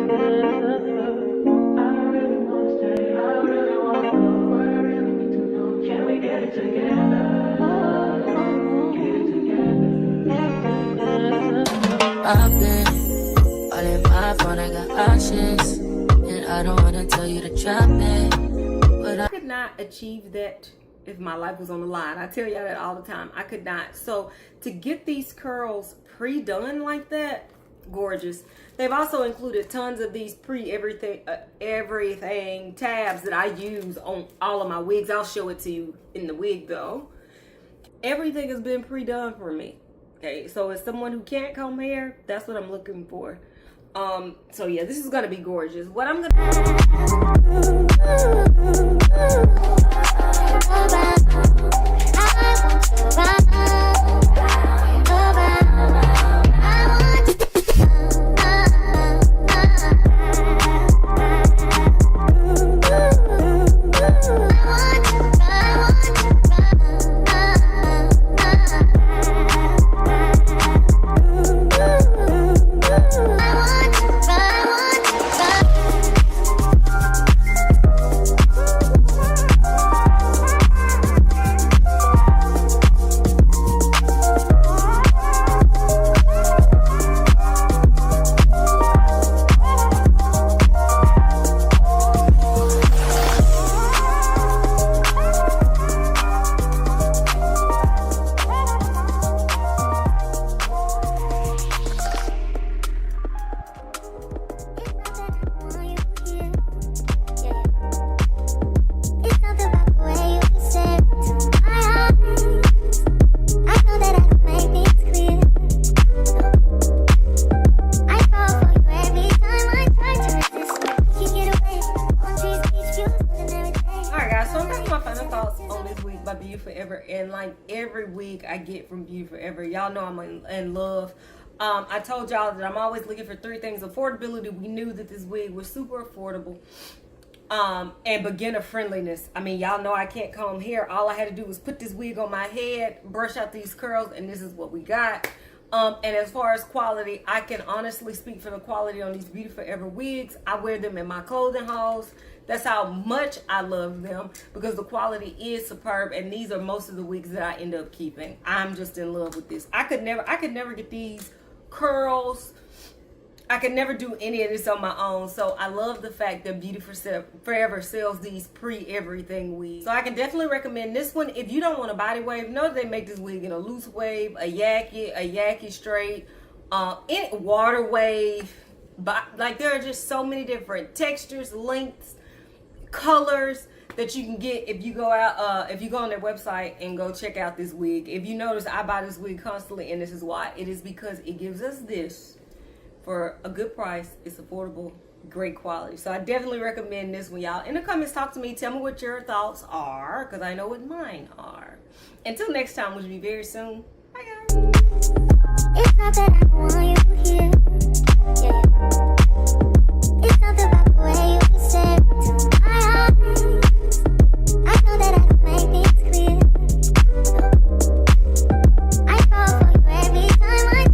I've been all in my phone, I got options, and I don't wanna tell you to drop it, but I could not achieve that if my life was on the line. I tell y'all that all the time. I could not. So to get these curls pre-done like that, gorgeous. They've also included tons of these everything tabs that I use on all of my wigs. I'll show it to you in the wig though. Everything has been pre-done for me. Okay, so as someone who can't comb hair, that's what I'm looking for. So yeah, this is gonna be gorgeous. What I'm gonna by Beautyforever, and like every week I get from Beautyforever, y'all know I'm in love. I told y'all that I'm always looking for three things. Affordability, we knew that this wig was super affordable, and beginner friendliness. I mean, y'all know I can't comb hair. All I had to do was put this wig on my head, brush out these curls, and this is what we got. And as far as quality, I can honestly speak for the quality on these Beautyforever wigs. I wear them in my clothing hauls. That's how much I love them, because the quality is superb, and these are most of the wigs that I end up keeping. I'm just in love with this. I could never get these curls. I could never do any of this on my own. So I love the fact that Beautyforever sells these pre-everything wigs. So I can definitely recommend this one. If you don't want a body wave, know that they make this wig in a loose wave, a yaki straight, water wave. But like, there are just so many different textures, lengths, colors that you can get if you go out if you go on their website and go check out this wig. If you notice, I buy this wig constantly, and this is why. It is because it gives us this for a good price. It's affordable, great quality. So I definitely recommend this one, y'all. In the comments, talk to me, tell me what your thoughts are, because I know what mine are. Until next time, which will be very soon. Bye guys. It's not that I want you here. Yeah.